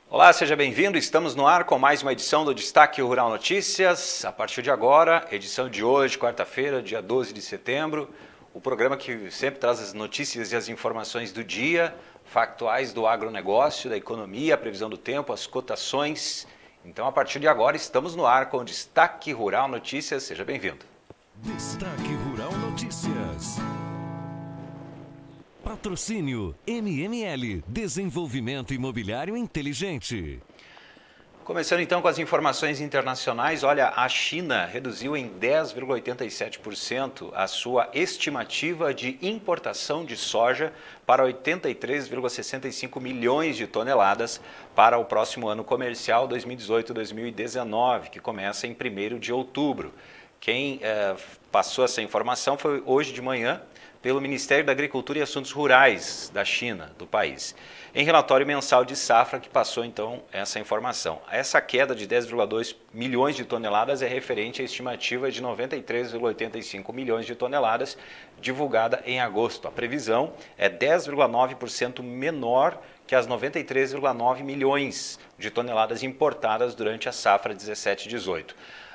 Olá, seja bem-vindo. Estamos no ar com mais uma edição do Destaque Rural Notícias. A partir de agora, edição de hoje, quarta-feira, dia 12 de setembro. O programa que sempre traz as notícias e as informações do dia, factuais do agronegócio, da economia, a previsão do tempo, as cotações. Então, a partir de agora, estamos no ar com o Destaque Rural Notícias. Seja bem-vindo. Destaque Rural Notícias. Patrocínio MML, Desenvolvimento Imobiliário Inteligente. Começando então com as informações internacionais, olha, a China reduziu em 10,87% a sua estimativa de importação de soja para 83,65 milhões de toneladas para o próximo ano comercial 2018-2019, que começa em 1º de outubro. Quem passou essa informação foi hoje de manhã pelo Ministério da Agricultura e Assuntos Rurais da China, do país, em relatório mensal de safra que passou então essa informação. Essa queda de 10,2 milhões de toneladas é referente à estimativa de 93,85 milhões de toneladas divulgada em agosto. A previsão é 10,9% menor que as 93,9 milhões de toneladas importadas durante a safra 17-18.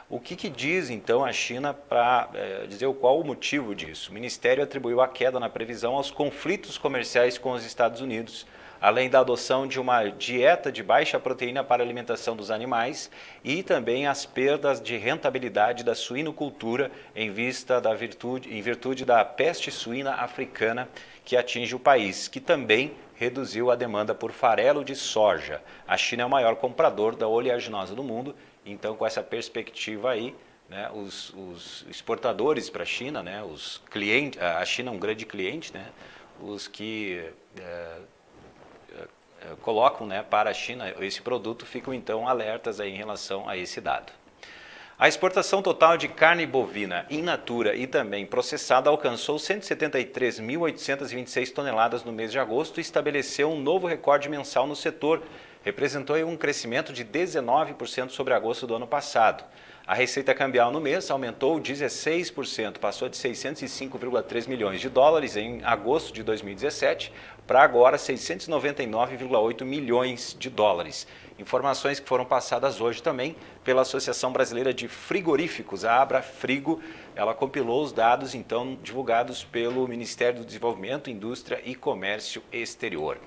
O que diz, então, a China para dizer qual o motivo disso? O Ministério atribuiu a queda na previsão aos conflitos comerciais com os Estados Unidos, além da adoção de uma dieta de baixa proteína para a alimentação dos animais e também as perdas de rentabilidade da suinocultura em virtude da peste suína africana que atinge o país, que também reduziu a demanda por farelo de soja. A China é o maior comprador da oleaginosa do mundo. Então, com essa perspectiva aí, né, os exportadores para a China, né, os clientes, a China é um grande cliente, né, os que colocam, né, para a China esse produto ficam então alertas aí em relação a esse dado. A exportação total de carne bovina in natura e também processada alcançou 173.826 toneladas no mês de agosto e estabeleceu um novo recorde mensal no setor. Representou um crescimento de 19% sobre agosto do ano passado. A receita cambial no mês aumentou 16%, passou de 605,3 milhões de dólares em agosto de 2017 para agora 699,8 milhões de dólares. Informações que foram passadas hoje também pela Associação Brasileira de Frigoríficos, a Abrafrigo. Ela compilou os dados então divulgados pelo Ministério do Desenvolvimento, Indústria e Comércio Exterior.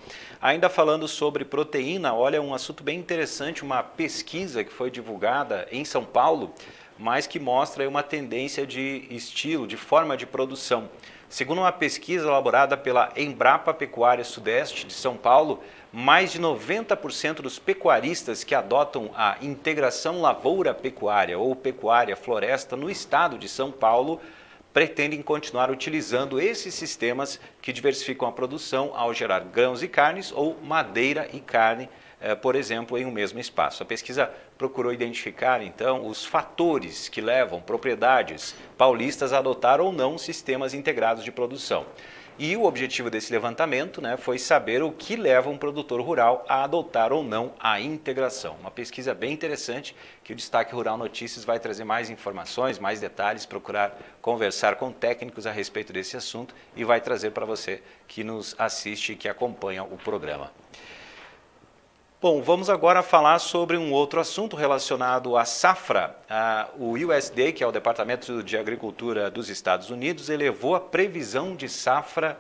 Ainda falando sobre proteína, olha, um assunto bem interessante, uma pesquisa que foi divulgada em São Paulo, mas que mostra uma tendência de estilo, de forma de produção. Segundo uma pesquisa elaborada pela Embrapa Pecuária Sudeste de São Paulo, mais de 90% dos pecuaristas que adotam a integração lavoura-pecuária ou pecuária-floresta no estado de São Paulo pretendem continuar utilizando esses sistemas que diversificam a produção ao gerar grãos e carnes ou madeira e carne, por exemplo, em um mesmo espaço. A pesquisa procurou identificar, então, os fatores que levam propriedades paulistas a adotar ou não sistemas integrados de produção. E o objetivo desse levantamento, né, foi saber o que leva um produtor rural a adotar ou não a integração. Uma pesquisa bem interessante que o Destaque Rural Notícias vai trazer mais informações, mais detalhes, procurar conversar com técnicos a respeito desse assunto e vai trazer para você que nos assiste e que acompanha o programa. Bom, vamos agora falar sobre um outro assunto relacionado à safra. O USDA, que é o Departamento de Agricultura dos Estados Unidos, elevou a previsão de safra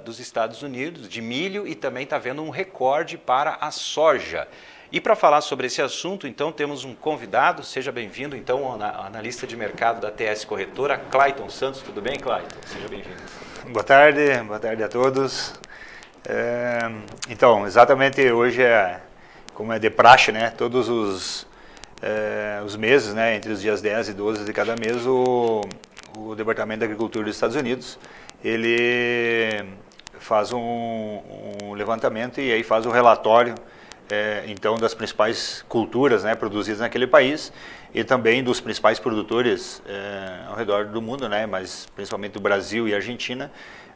dos Estados Unidos de milho e também está vendo um recorde para a soja. E para falar sobre esse assunto, então, temos um convidado. Seja bem-vindo, então, ao analista de mercado da TS Corretora, Clayton Santos. Tudo bem, Clayton? Seja bem-vindo. Boa tarde a todos. Então, exatamente hoje como é de praxe, né, todos os meses, né, entre os dias 10 e 12 de cada mês, o Departamento de Agricultura dos Estados Unidos, ele faz um levantamento e aí faz um relatório, então, das principais culturas, né, produzidas naquele país e também dos principais produtores ao redor do mundo, né, mas principalmente do Brasil e Argentina,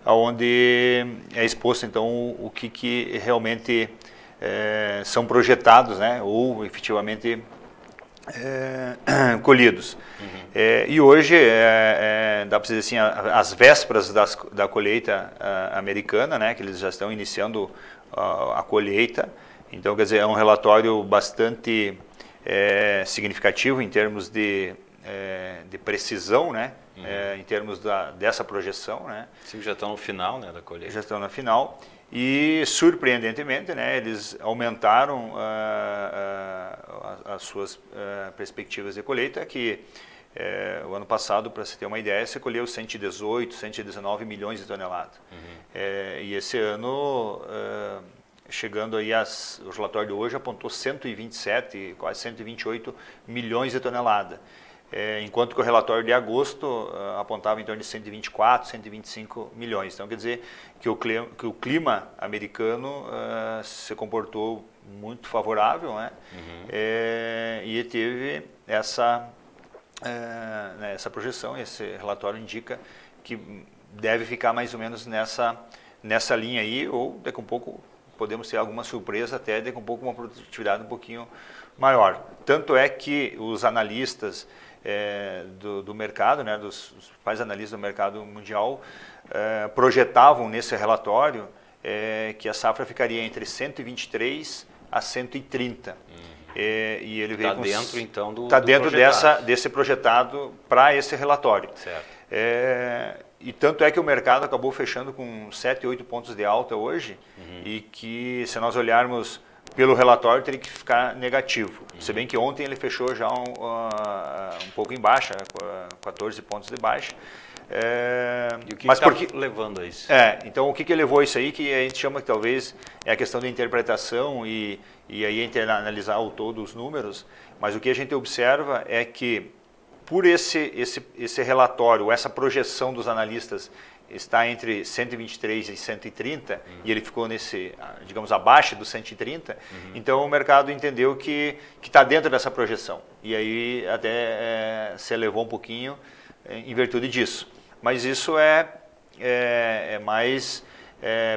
onde é exposto então o que realmente são projetados, né, ou efetivamente colhidos. Uhum. E hoje, dá para dizer assim, as vésperas da colheita americana, né, que eles já estão iniciando a colheita, Então, quer dizer, é um relatório bastante significativo em termos de precisão, né? Em termos dessa projeção, né? Sim, já estão no final, né, da colheita. Já estão no final. E, surpreendentemente, né, eles aumentaram as suas perspectivas de colheita, que o ano passado, para se ter uma ideia, se colheu 118, 119 milhões de toneladas. E esse ano, chegando aí, o relatório de hoje apontou 127, quase 128 milhões de toneladas. Enquanto que o relatório de agosto apontava em torno de 124, 125 milhões. Então, quer dizer que o clima americano se comportou muito favorável, né? E teve essa projeção. Esse relatório indica que deve ficar mais ou menos nessa linha aí, ou daqui a um pouco podemos ter alguma surpresa, até daqui a um pouco uma produtividade um pouquinho maior. Tanto é que os analistas do mercado, né, dos principais analistas do mercado mundial, projetavam nesse relatório que a safra ficaria entre 123 a 130. E ele veio dentro, então, está dentro desse projetado para esse relatório. Certo. E tanto é que o mercado acabou fechando com 7, 8 pontos de alta hoje, e que, se nós olharmos pelo relatório, teria que ficar negativo. Se bem que ontem ele fechou já um pouco em baixa, 14 pontos de baixa. E o que está levando a isso? Então, o que levou a isso aí, que a gente chama que talvez é a questão da interpretação, e aí a gente analisar ao todo os números, mas o que a gente observa é que, por esse relatório, essa projeção dos analistas está entre 123 e 130, e ele ficou digamos, abaixo dos 130, então o mercado entendeu que está dentro dessa projeção. E aí até se elevou um pouquinho em virtude disso. Mas isso é mais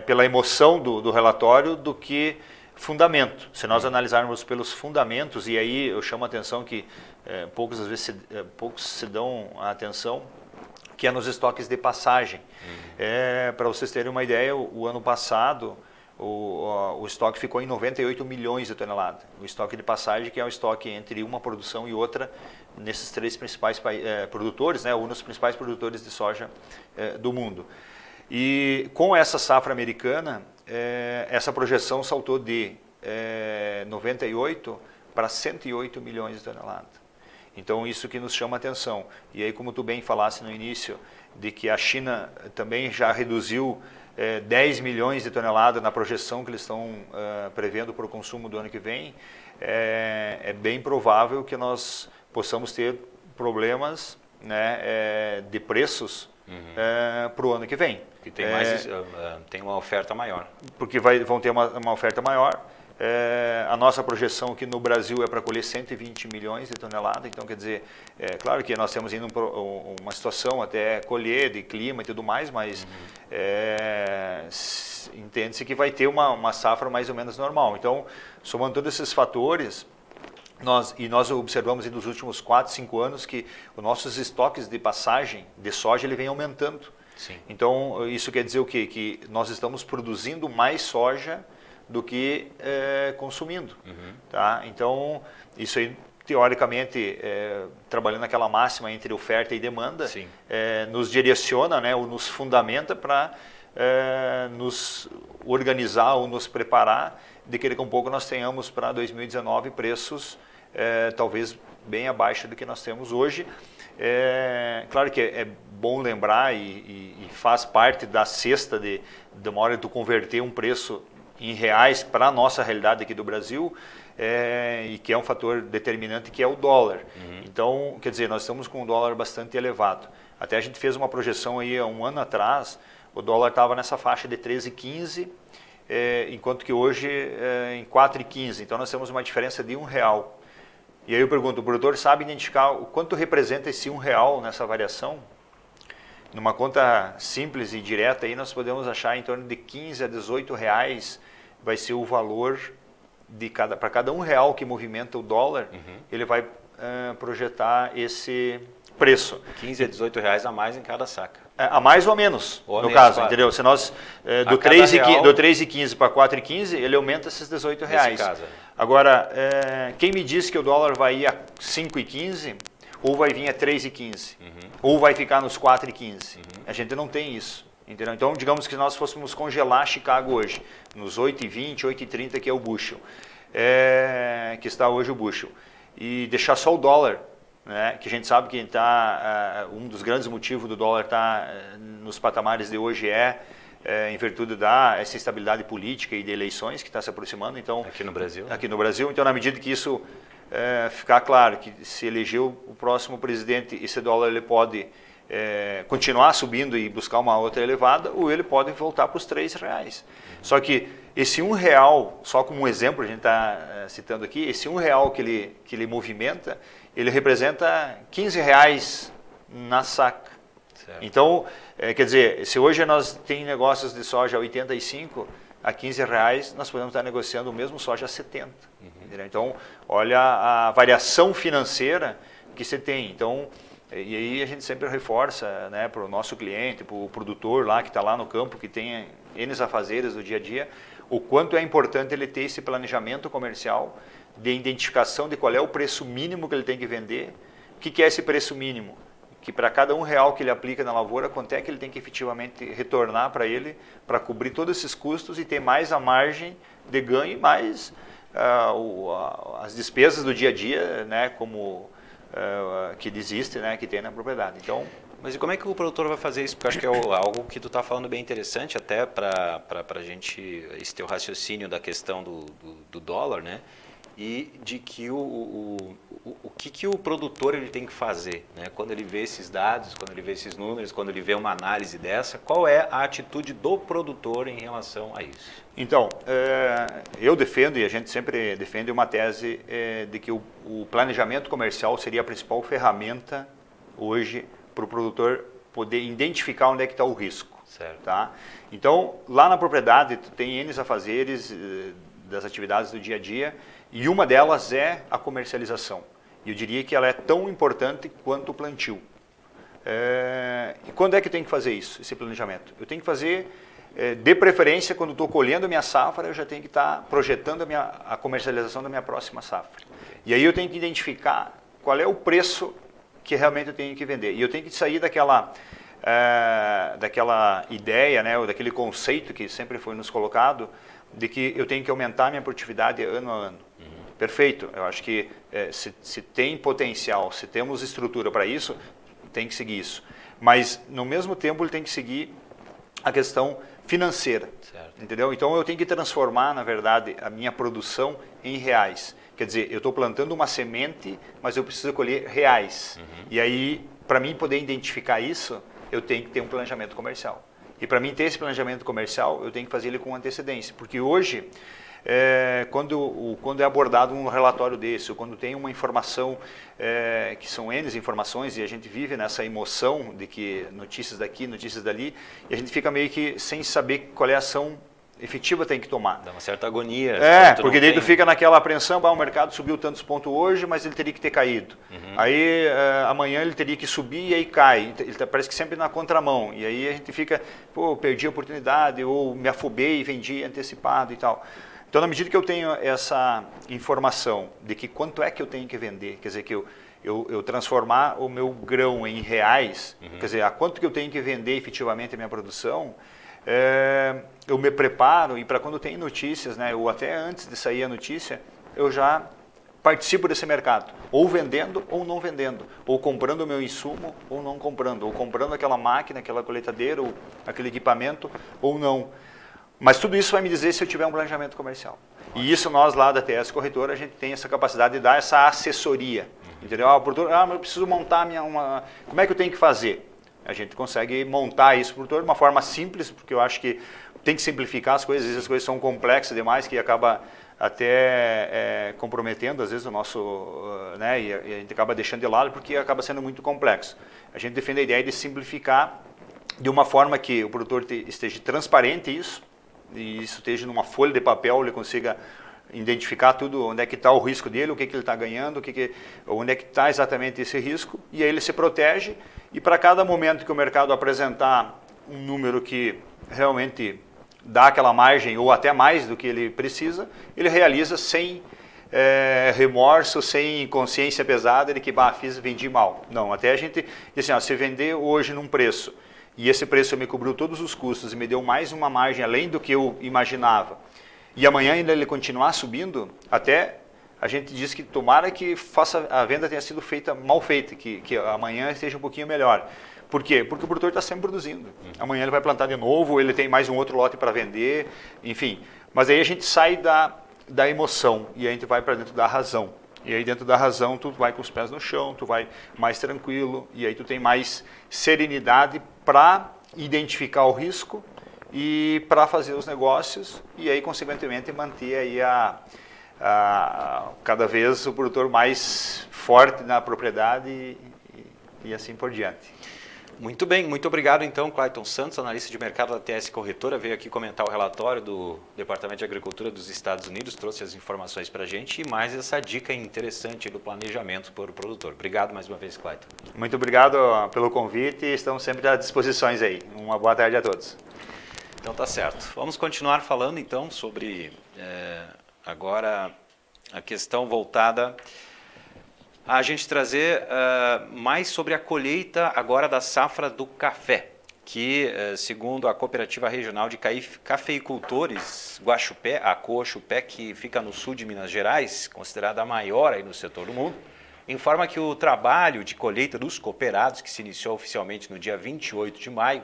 pela emoção do relatório do que fundamento. Se nós analisarmos pelos fundamentos, e aí eu chamo a atenção que poucos se dão a atenção, que é nos estoques de passagem. Para vocês terem uma ideia, o ano passado o estoque ficou em 98 milhões de toneladas. O estoque de passagem, que é o estoque entre uma produção e outra, nesses 3 principais produtores, né, um dos principais produtores de soja do mundo. E com essa safra americana, essa projeção saltou de 98 para 108 milhões de toneladas. Então, isso que nos chama a atenção. E aí, como tu bem falasse no início, de que a China também já reduziu 10 milhões de toneladas na projeção que eles estão prevendo para o consumo do ano que vem, é bem provável que nós possamos ter problemas, né, de preços para o ano que vem. Que tem uma oferta maior. Porque vão ter uma oferta maior. A nossa projeção aqui no Brasil é para colher 120 milhões de toneladas, então quer dizer, claro que nós temos ainda uma situação até colher de clima e tudo mais, mas entende-se que vai ter uma safra mais ou menos normal. Então, somando todos esses fatores, nós observamos nos últimos 4, 5 anos que os nossos estoques de passagem de soja ele vem aumentando. Sim. Então, isso quer dizer o quê? Que nós estamos produzindo mais soja do que consumindo. Tá? Então, isso aí, teoricamente, trabalhando aquela máxima entre oferta e demanda, nos direciona, né, ou nos fundamenta para nos organizar ou nos preparar de que daqui a um pouco nós tenhamos para 2019 preços talvez bem abaixo do que nós temos hoje. Claro que é bom lembrar e faz parte da cesta de uma hora de tu converter um preço em reais para a nossa realidade aqui do Brasil, e que é um fator determinante, que é o dólar. Então, quer dizer, nós estamos com um dólar bastante elevado. Até a gente fez uma projeção aí há um ano atrás, o dólar estava nessa faixa de 13,15, enquanto que hoje em 4,15. Então, nós temos uma diferença de R$1. E aí eu pergunto, o produtor sabe identificar o quanto representa esse R$1 nessa variação? Numa conta simples e direta, aí nós podemos achar em torno de 15 a 18 reais vai ser o valor para cada R$1 que movimenta o dólar, ele vai projetar esse preço. 15 a 18 reais a mais em cada saca. A mais ou menos, ou no menos, caso, claro. entendeu? Se nós, do 3,15 para 4,15, ele aumenta esses 18 reais. Caso. Agora, quem me diz que o dólar vai ir a 5,15 ou vai vir a 3,15, ou vai ficar nos 4,15? A gente não tem isso. Entendeu? Então, digamos que nós fôssemos congelar Chicago hoje, nos 8,20, 8,30, que é o bushel, que está hoje o bushel, e deixar só o dólar, né, que a gente sabe que um dos grandes motivos do dólar estar nos patamares de hoje em virtude essa instabilidade política e de eleições que está se aproximando. Então, aqui no Brasil? Aqui no Brasil. Então, na medida que isso ficar claro, que se elegeu o próximo presidente, esse dólar ele pode continuar subindo e buscar uma outra elevada, ou ele pode voltar para os R$3. Só que esse R$1, só como um exemplo, a gente está citando aqui, esse R$1 que ele movimenta, ele representa R$15 na saca. Certo. Então, quer dizer, se hoje nós tem negócios de soja a 85, a R$15, nós podemos estar negociando o mesmo soja a 70. Então, olha a variação financeira que você tem. Então, e aí a gente sempre reforça, né, para o nosso cliente, para o produtor lá que está lá no campo, que tem N afazeres do dia a dia, o quanto é importante ele ter esse planejamento comercial de identificação de qual é o preço mínimo que ele tem que vender. O que é esse preço mínimo? Que para cada R$1 que ele aplica na lavoura, quanto é que ele tem que efetivamente retornar para ele, para cobrir todos esses custos e ter mais a margem de ganho e mais as despesas do dia a dia, né, como que existe, né, que tem na propriedade. Então, mas e como é que o produtor vai fazer isso? Porque eu acho que é algo que tu está falando bem interessante, até para a gente, esse teu raciocínio da questão do dólar, né? E de que o que o produtor ele tem que fazer, né? Quando ele vê esses dados, quando ele vê esses números, quando ele vê uma análise dessa, qual é a atitude do produtor em relação a isso? Então, eu defendo, e a gente sempre defende uma tese de que o planejamento comercial seria a principal ferramenta hoje para o produtor poder identificar onde é que está o risco. Certo. Tá? Então, lá na propriedade, tu tem N afazeres das atividades do dia a dia, e uma delas é a comercialização. E eu diria que ela é tão importante quanto o plantio. E quando é que eu tenho que fazer isso, esse planejamento? Eu tenho que fazer, de preferência, quando estou colhendo a minha safra, eu já tenho que estar projetando a comercialização da minha próxima safra. E aí eu tenho que identificar qual é o preço que realmente eu tenho que vender. E eu tenho que sair daquela ideia, né, ou daquele conceito que sempre foi nos colocado, de que eu tenho que aumentar a minha produtividade ano a ano. Perfeito, eu acho que se tem potencial, se temos estrutura para isso, tem que seguir isso. Mas, no mesmo tempo, ele tem que seguir a questão financeira. Certo. Entendeu? Então, eu tenho que transformar, na verdade, a minha produção em reais. Quer dizer, eu estou plantando uma semente, mas eu preciso colher reais. E aí, para mim poder identificar isso, eu tenho que ter um planejamento comercial. E para mim ter esse planejamento comercial, eu tenho que fazer ele com antecedência. Porque hoje, quando é abordado um relatório desse, ou quando tem uma informação, que são N informações, e a gente vive nessa emoção de que notícias daqui, notícias dali, e a gente fica meio que sem saber qual é a ação efetiva tem que tomar. Dá uma certa agonia. Porque daí tu fica naquela apreensão, o mercado subiu tantos pontos hoje, mas ele teria que ter caído. Aí amanhã ele teria que subir e aí cai. Ele parece que sempre na contramão. E aí a gente fica, pô, perdi a oportunidade, ou me afobei e vendi antecipado e tal. Então, na medida que eu tenho essa informação de que quanto é que eu tenho que vender, quer dizer, que eu transformar o meu grão em reais, quer dizer, a quanto que eu tenho que vender efetivamente a minha produção, eu me preparo e para quando tem notícias, né, ou até antes de sair a notícia, eu já participo desse mercado, ou vendendo ou não vendendo, ou comprando o meu insumo ou não comprando, ou comprando aquela máquina, aquela colheitadeira, ou aquele equipamento ou não. Mas tudo isso vai me dizer se eu tiver um planejamento comercial. E isso nós lá da TS Corretora, a gente tem essa capacidade de dar essa assessoria. Entendeu? Mas eu preciso montar como é que eu tenho que fazer? A gente consegue montar isso para o produtor de uma forma simples, porque eu acho que tem que simplificar as coisas. Às vezes as coisas são complexas demais, que acaba até comprometendo, às vezes, o nosso... né, e a gente acaba deixando de lado, porque acaba sendo muito complexo. A gente defende a ideia de simplificar de uma forma que o produtor esteja transparente isso, e isso esteja numa folha de papel, ele consiga identificar tudo, onde é que está o risco dele, o que ele está ganhando, onde é que está exatamente esse risco, e aí ele se protege, e para cada momento que o mercado apresentar um número que realmente dá aquela margem, ou até mais do que ele precisa, ele realiza sem remorso, sem consciência pesada de que, vendi mal. Não, até a gente diz assim, se vender hoje num preço, e esse preço me cobriu todos os custos e me deu mais uma margem além do que eu imaginava, e amanhã ainda ele continuar subindo, até a gente diz que tomara que a venda tenha sido mal feita, que amanhã esteja um pouquinho melhor. Por quê? Porque o produtor está sempre produzindo. Amanhã ele vai plantar de novo, ele tem mais um outro lote para vender, enfim. Mas aí a gente sai da emoção e a gente vai para dentro da razão. E aí dentro da razão tu vai com os pés no chão, tu vai mais tranquilo, e aí tu tem mais serenidade para identificar o risco e para fazer os negócios, e aí consequentemente manter aí cada vez o produtor mais forte na propriedade e assim por diante. Muito bem, muito obrigado então, Clayton Santos, analista de mercado da TS Corretora, veio aqui comentar o relatório do Departamento de Agricultura dos Estados Unidos, trouxe as informações para a gente e mais essa dica interessante do planejamento para o produtor. Obrigado mais uma vez, Clayton. Muito obrigado pelo convite e estamos sempre à disposição aí. Uma boa tarde a todos. Então tá certo. Vamos continuar falando então sobre agora a questão voltada a gente trazer mais sobre a colheita agora da safra do café, que segundo a Cooperativa Regional de Cafeicultores Guaxupé, a Coaxupé, que fica no sul de Minas Gerais, considerada a maior aí no setor do mundo, informa que o trabalho de colheita dos cooperados, que se iniciou oficialmente no dia 28 de maio,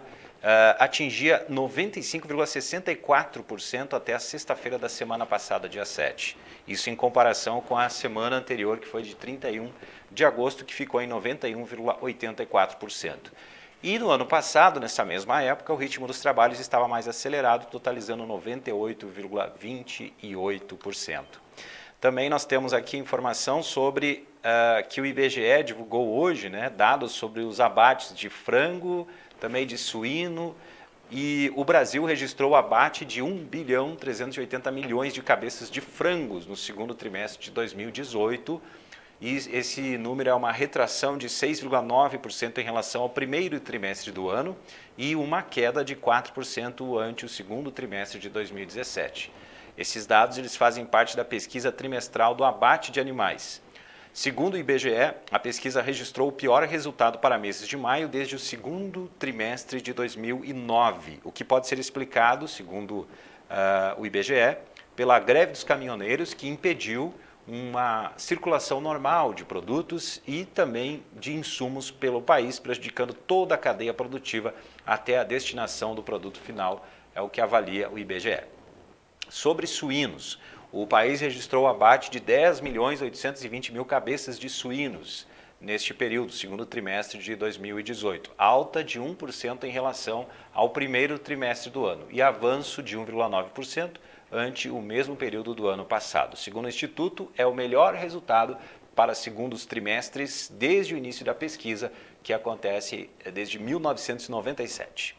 atingia 95,64% até a sexta-feira da semana passada, dia 7. Isso em comparação com a semana anterior, que foi de 31 de agosto, que ficou em 91,84%. E no ano passado, nessa mesma época, o ritmo dos trabalhos estava mais acelerado, totalizando 98,28%. Também nós temos aqui informação sobre que o IBGE divulgou hoje, dados sobre os abates de frango, também de suíno, e o Brasil registrou o abate de 1,380 bilhão de cabeças de frangos no segundo trimestre de 2018, e esse número é uma retração de 6,9% em relação ao primeiro trimestre do ano e uma queda de 4% ante o segundo trimestre de 2017. Esses dados eles fazem parte da pesquisa trimestral do abate de animais. Segundo o IBGE, a pesquisa registrou o pior resultado para meses de maio desde o segundo trimestre de 2009, o que pode ser explicado, segundo o IBGE, pela greve dos caminhoneiros, que impediu uma circulação normal de produtos e também de insumos pelo país, prejudicando toda a cadeia produtiva até a destinação do produto final, é o que avalia o IBGE. Sobre suínos, o país registrou o abate de 10.820.000 cabeças de suínos neste período, segundo trimestre de 2018, alta de 1% em relação ao primeiro trimestre do ano e avanço de 1,9% ante o mesmo período do ano passado. Segundo o Instituto, é o melhor resultado para segundos trimestres desde o início da pesquisa, que acontece desde 1997.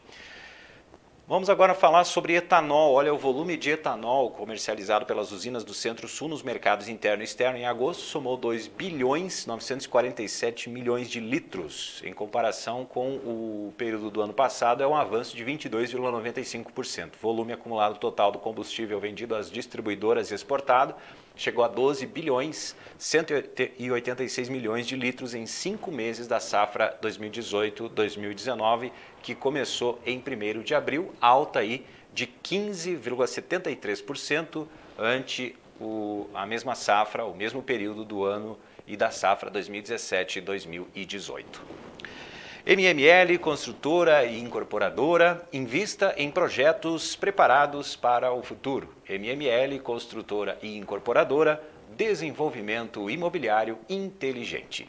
Vamos agora falar sobre etanol. Olha, o volume de etanol comercializado pelas usinas do Centro-Sul nos mercados interno e externo em agosto somou 2.947 bilhões de litros. Em comparação com o período do ano passado, é um avanço de 22,95%. O volume acumulado total do combustível vendido às distribuidoras e exportado chegou a 12.186 bilhões de litros em 5 meses da safra 2018-2019, que começou em 1º de abril, alta aí de 15,73% ante a mesma safra, o mesmo período do ano e da safra 2017-2018. MML, construtora e incorporadora, invista em projetos preparados para o futuro. MML, construtora e incorporadora, desenvolvimento imobiliário inteligente.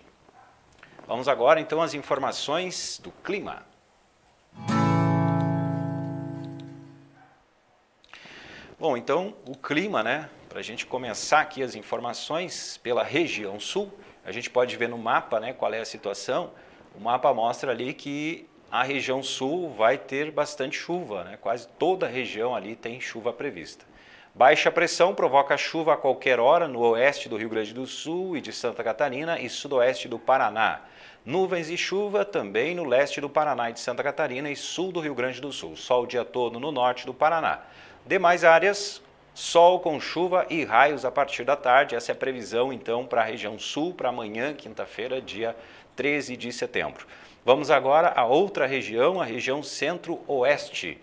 Vamos agora então às informações do clima. Bom, então o clima, para a gente começar aqui as informações pela região sul, a gente pode ver no mapa, qual é a situação. O mapa mostra ali que a região sul vai ter bastante chuva, quase toda a região ali tem chuva prevista. Baixa pressão provoca chuva a qualquer hora no oeste do Rio Grande do Sul e de Santa Catarina e sudoeste do Paraná. Nuvens e chuva também no leste do Paraná e de Santa Catarina e sul do Rio Grande do Sul. Sol o dia todo no norte do Paraná. Demais áreas, sol com chuva e raios a partir da tarde. Essa é a previsão então para a região sul para amanhã, quinta-feira, dia 13 de setembro. Vamos agora a outra região, a região centro-oeste.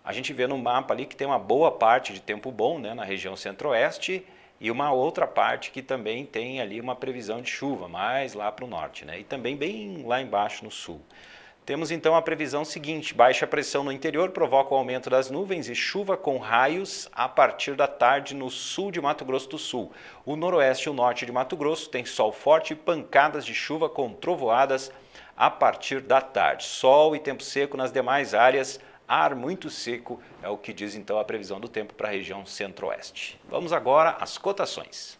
A gente vê no mapa ali que tem uma boa parte de tempo bom, né, na região centro-oeste e uma outra parte que também tem ali uma previsão de chuva, mais lá para o norte, né, e também bem lá embaixo no sul. Temos então a previsão seguinte: baixa pressão no interior provoca o aumento das nuvens e chuva com raios a partir da tarde no sul de Mato Grosso do Sul. O noroeste e o norte de Mato Grosso tem sol forte e pancadas de chuva com trovoadas a partir da tarde. Sol e tempo seco nas demais áreas. Ar muito seco é o que diz então a previsão do tempo para a região centro-oeste. Vamos agora às cotações.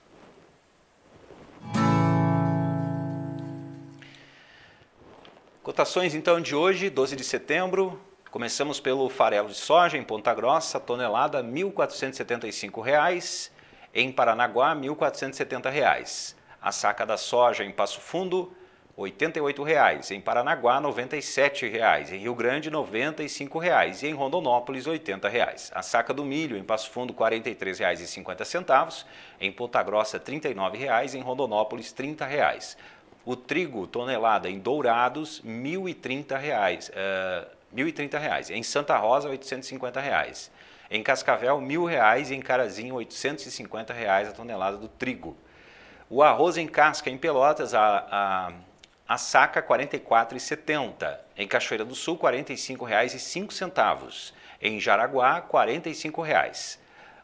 Cotações então de hoje, 12 de setembro. Começamos pelo farelo de soja em Ponta Grossa, tonelada R$ 1.475. Em Paranaguá, R$ 1.470. A saca da soja em Passo Fundo, R$ 88,00, em Paranaguá R$ 97,00, em Rio Grande R$ 95,00 e em Rondonópolis R$ 80,00. A saca do milho em Passo Fundo R$ 43,50, em Ponta Grossa R$ 39,00, em Rondonópolis R$ 30,00. O trigo tonelada em Dourados R$ 1.030, em Santa Rosa R$ 850,00. Em Cascavel R$ 1.000 e em Carazinho R$ 850,00 a tonelada do trigo. O arroz em casca em Pelotas, a saca R$ 44,70. Em Cachoeira do Sul, R$ 45,05. Em Jaraguá, R$ 45,00.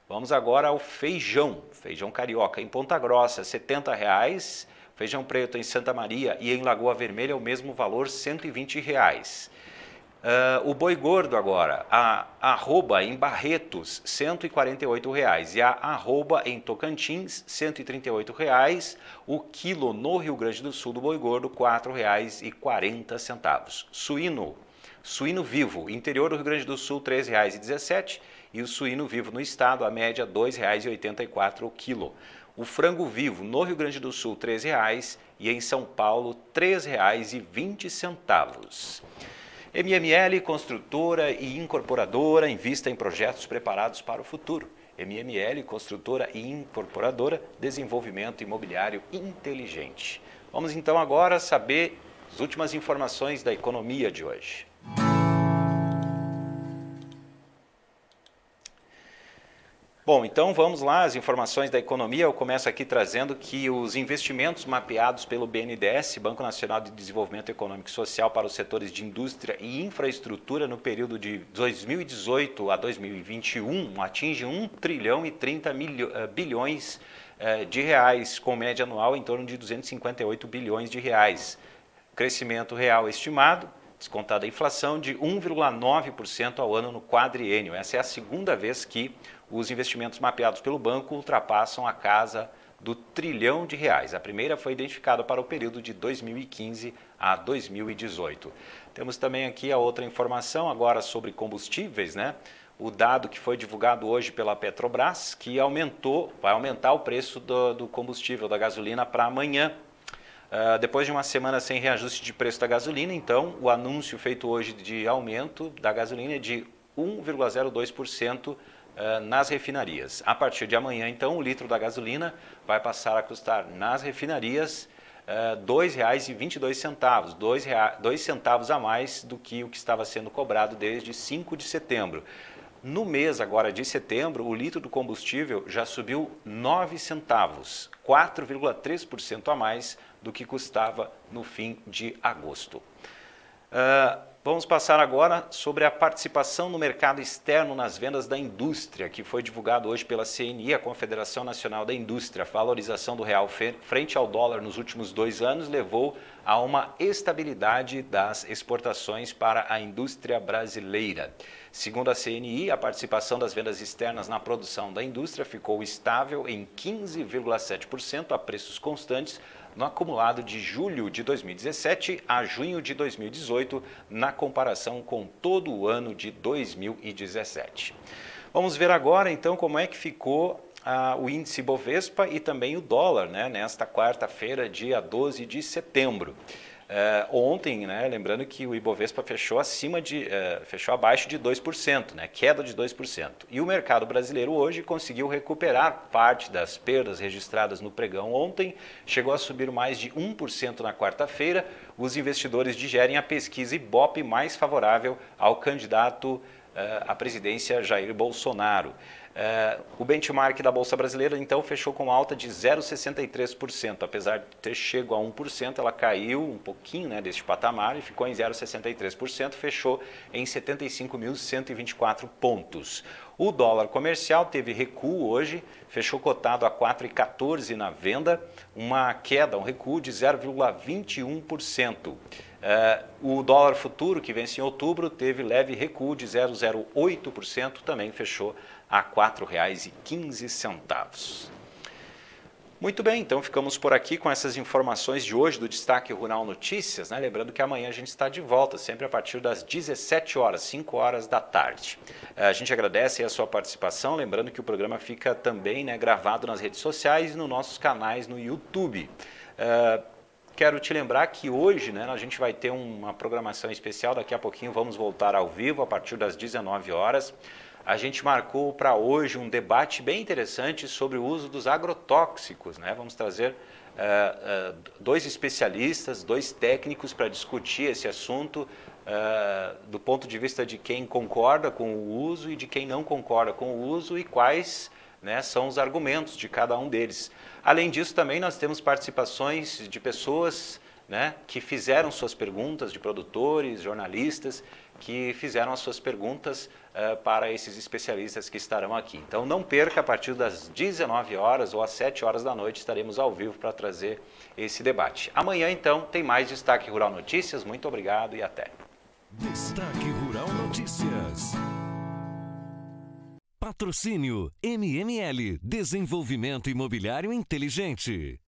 Vamos agora ao feijão. Feijão carioca em Ponta Grossa, R$ 70,00. Feijão preto em Santa Maria e em Lagoa Vermelha, o mesmo valor, R$ 120,00. O boi gordo agora, a arroba em Barretos, R$ 148,00 e a arroba em Tocantins, R$ 138,00. O quilo no Rio Grande do Sul do boi gordo, R$ 4,40. Suíno vivo, interior do Rio Grande do Sul, R$ 3,17 e o suíno vivo no estado, a média, R$ 2,84 o quilo. O frango vivo no Rio Grande do Sul, R$ 3,00 e em São Paulo, R$ 3,20. MML, construtora e incorporadora, invista em projetos preparados para o futuro. MML, construtora e incorporadora, desenvolvimento imobiliário inteligente. Vamos então agora saber as últimas informações da economia de hoje. Bom, então vamos lá, as informações da economia. Eu começo aqui trazendo que os investimentos mapeados pelo BNDES, Banco Nacional de Desenvolvimento Econômico e Social, para os setores de indústria e infraestrutura no período de 2018 a 2021 atinge 1 trilhão e 30 bilhões de reais, com média anual em torno de 258 bilhões de reais. Crescimento real estimado, descontada a inflação, de 1,9% ao ano no quadriênio. Essa é a segunda vez que os investimentos mapeados pelo banco ultrapassam a casa do trilhão de reais. A primeira foi identificada para o período de 2015 a 2018. Temos também aqui a outra informação agora sobre combustíveis, né? O dado que foi divulgado hoje pela Petrobras, que vai aumentar o preço do combustível, da gasolina, para amanhã. Depois de uma semana sem reajuste de preço da gasolina, então, o anúncio feito hoje de aumento da gasolina é de 1,02% nas refinarias. A partir de amanhã, então, o litro da gasolina vai passar a custar nas refinarias R$ 2,22, 2 centavos a mais do que o que estava sendo cobrado desde 5 de setembro. No mês agora de setembro, o litro do combustível já subiu 9 centavos, 4,3% a mais do que custava no fim de agosto. Vamos passar agora sobre a participação no mercado externo nas vendas da indústria, que foi divulgado hoje pela CNI, a Confederação Nacional da Indústria. A valorização do real frente ao dólar nos últimos 2 anos levou a uma estabilidade das exportações para a indústria brasileira. Segundo a CNI, a participação das vendas externas na produção da indústria ficou estável em 15,7% a preços constantes, no acumulado de julho de 2017 a junho de 2018, na comparação com todo o ano de 2017. Vamos ver agora, então, como é que ficou o índice Bovespa e também o dólar, né, nesta quarta-feira, dia 12 de setembro. Ontem, né, lembrando que o Ibovespa fechou fechou abaixo de 2%, né, queda de 2%. E o mercado brasileiro hoje conseguiu recuperar parte das perdas registradas no pregão ontem, chegou a subir mais de 1% na quarta-feira. Os investidores digerem a pesquisa Ibope mais favorável ao candidato à presidência Jair Bolsonaro. O benchmark da Bolsa Brasileira, então, fechou com alta de 0,63%. Apesar de ter chego a 1%, ela caiu um pouquinho, né, deste patamar e ficou em 0,63%, fechou em 75.124 pontos. O dólar comercial teve recuo hoje, fechou cotado a 4,14 na venda, uma queda, um recuo de 0,21%. O dólar futuro, que vence em outubro, teve leve recuo de 0,08%, também fechou a R$ 4,15. Muito bem, então ficamos por aqui com essas informações de hoje do Destaque Rural Notícias, né? Lembrando que amanhã a gente está de volta, sempre a partir das 17 horas, 5 horas da tarde. A gente agradece a sua participação, lembrando que o programa fica também, né, gravado nas redes sociais e nos nossos canais no YouTube. Quero te lembrar que hoje, né, a gente vai ter uma programação especial, daqui a pouquinho vamos voltar ao vivo a partir das 19 horas. A gente marcou para hoje um debate bem interessante sobre o uso dos agrotóxicos, né? Vamos trazer dois especialistas, dois técnicos para discutir esse assunto do ponto de vista de quem concorda com o uso e de quem não concorda com o uso e quais, né, são os argumentos de cada um deles. Além disso, também nós temos participações de pessoas, né, que fizeram suas perguntas, de produtores, jornalistas, que fizeram as suas perguntas para esses especialistas que estarão aqui. Então não perca, a partir das 19 horas ou às 7 horas da noite estaremos ao vivo para trazer esse debate. Amanhã, então, tem mais Destaque Rural Notícias. Muito obrigado e até. Destaque Rural Notícias. Patrocínio MML, Desenvolvimento Imobiliário Inteligente.